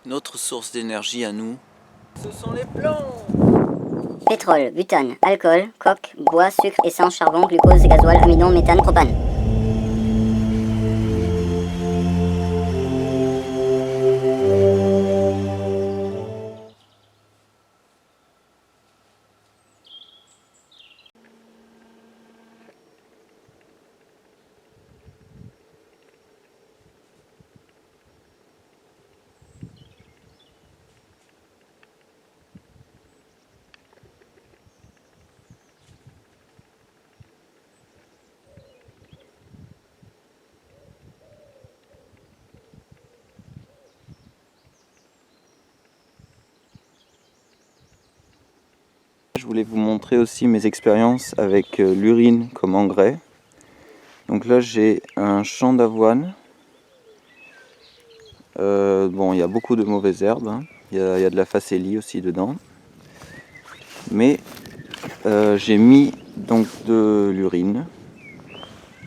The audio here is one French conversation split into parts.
Notre source d'énergie à nous, ce sont les plantes. Pétrole, butane, alcool, coke, bois, sucre, essence, charbon, glucose, gasoil, amidon, méthane, propane. Je voulais vous montrer aussi mes expériences avec l'urine comme engrais. Donc là j'ai un champ d'avoine. Bon, il y a beaucoup de mauvaises herbes, hein. Il y a de la facélie aussi dedans. Mais j'ai mis donc de l'urine.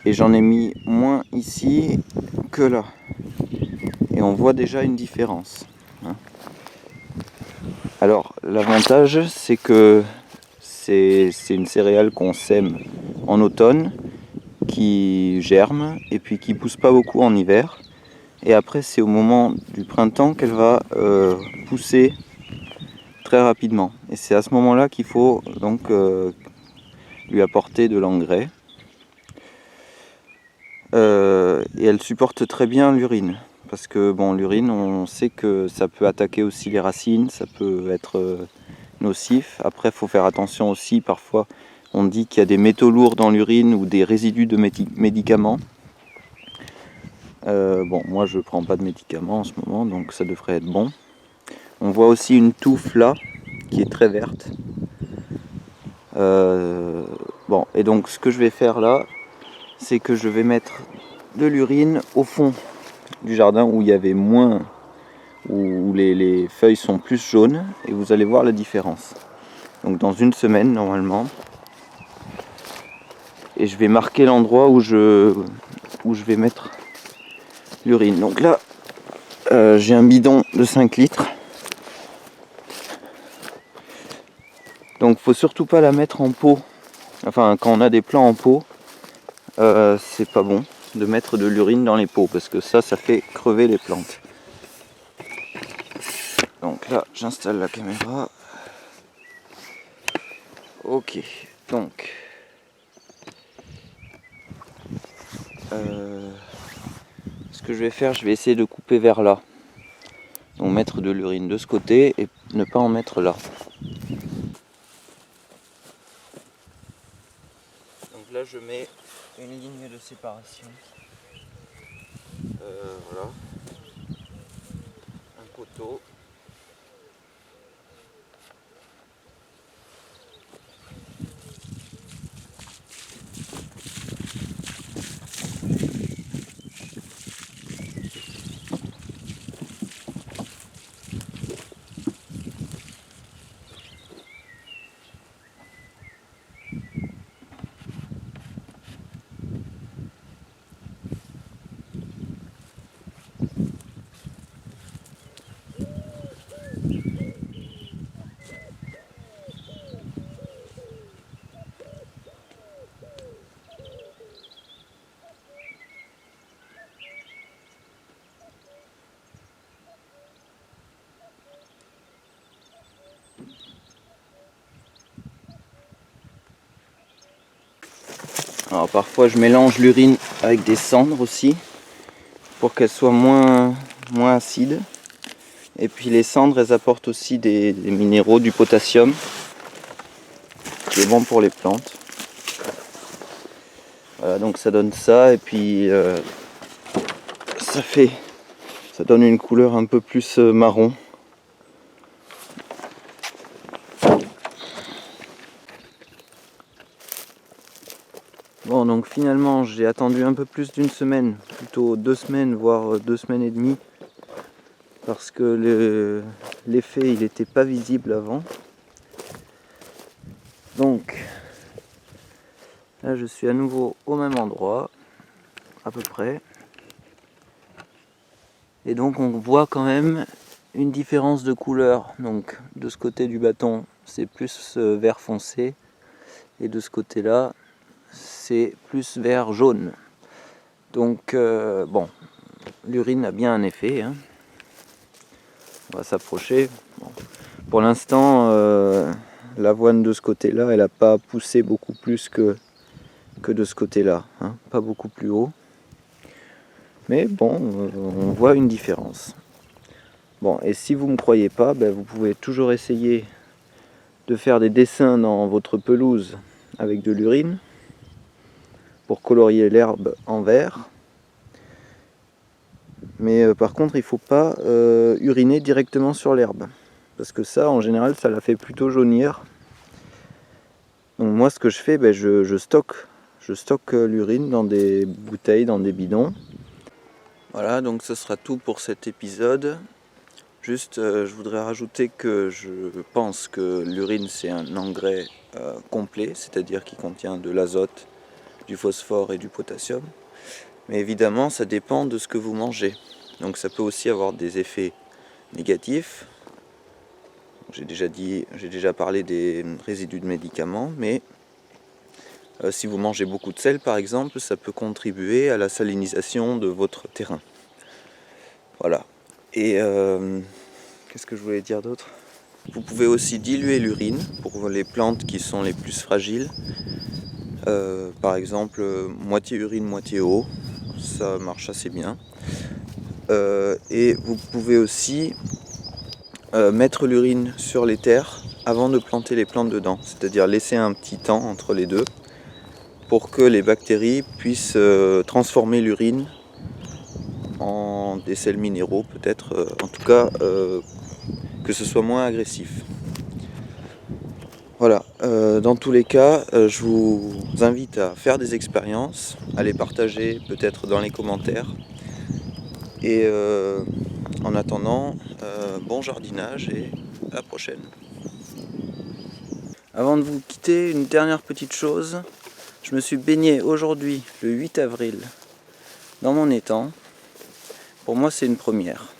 Et j'en ai mis moins ici que là. Et on voit déjà une différence, hein. Alors l'avantage c'est que c'est une céréale qu'on sème en automne, qui germe et puis qui pousse pas beaucoup en hiver. Et après c'est au moment du printemps qu'elle va pousser très rapidement. Et c'est à ce moment-là qu'il faut donc lui apporter de l'engrais. Et elle supporte très bien l'urine. Parce que bon, l'urine, on sait que ça peut attaquer aussi les racines, ça peut être nocif. Après, il faut faire attention aussi, parfois on dit qu'il y a des métaux lourds dans l'urine ou des résidus de médicaments. Bon, moi je prends pas de médicaments en ce moment, donc ça devrait être bon. On voit aussi une touffe là, qui est très verte. Bon, et donc ce que je vais faire là, c'est que je vais mettre de l'urine au fond du jardin où il y avait moins, où les feuilles sont plus jaunes, et vous allez voir la différence. Donc dans une semaine normalement, et je vais marquer l'endroit où je vais mettre l'urine. Donc là, j'ai un bidon de 5 litres. Donc faut surtout pas la mettre en pot. Enfin, quand on a des plants en pot, c'est pas bon de mettre de l'urine dans les pots parce que ça fait crever les plantes. Donc là, j'installe la caméra. Ok, donc ce que je vais faire, je vais essayer de couper vers là. Donc mettre de l'urine de ce côté et ne pas en mettre là. Donc là, je mets une ligne de séparation. Voilà, un poteau. Alors parfois je mélange l'urine avec des cendres aussi pour qu'elle soit moins acide. Et puis les cendres, elles apportent aussi des minéraux, du potassium qui est bon pour les plantes. Voilà, donc ça donne ça et puis ça donne une couleur un peu plus marron. Bon, donc finalement j'ai attendu un peu plus d'une semaine, plutôt 2 semaines, voire 2 semaines et demie, parce que l'effet il n'était pas visible avant. Donc là je suis à nouveau au même endroit, à peu près. Et donc on voit quand même une différence de couleur. Donc de ce côté du bâton, c'est plus vert foncé, et de ce côté-là, c'est plus vert jaune. Donc bon, l'urine a bien un effet, hein. On va s'approcher. Bon. Pour l'instant, l'avoine de ce côté-là, elle n'a pas poussé beaucoup plus que de ce côté-là, hein. Pas beaucoup plus haut. Mais bon, on voit une différence. Bon, et si vous ne me croyez pas, vous pouvez toujours essayer de faire des dessins dans votre pelouse avec de l'urine pour colorier l'herbe en vert. Mais par contre, il ne faut pas uriner directement sur l'herbe, parce que ça, en général, ça la fait plutôt jaunir. Donc moi, ce que je fais, je stocke l'urine dans des bouteilles, dans des bidons. Voilà, donc ce sera tout pour cet épisode. Juste, je voudrais rajouter que je pense que l'urine, c'est un engrais complet, c'est-à-dire qui contient de l'azote, du phosphore et du potassium. Mais évidemment, ça dépend de ce que vous mangez. Donc ça peut aussi avoir des effets négatifs. J'ai déjà parlé des résidus de médicaments, mais si vous mangez beaucoup de sel par exemple, ça peut contribuer à la salinisation de votre terrain. Voilà. Et qu'est-ce que je voulais dire d'autre ? Vous pouvez aussi diluer l'urine pour les plantes qui sont les plus fragiles. Par exemple, moitié urine, moitié eau. Ça marche assez bien. Et vous pouvez aussi mettre l'urine sur les terres avant de planter les plantes dedans, c'est-à-dire laisser un petit temps entre les deux pour que les bactéries puissent transformer l'urine en des sels minéraux peut-être, en tout cas que ce soit moins agressif. Voilà, dans tous les cas, je vous invite à faire des expériences, à les partager peut-être dans les commentaires. Et en attendant, bon jardinage et à la prochaine. Avant de vous quitter, une dernière petite chose. Je me suis baigné aujourd'hui, le 8 avril, dans mon étang. Pour moi, c'est une première.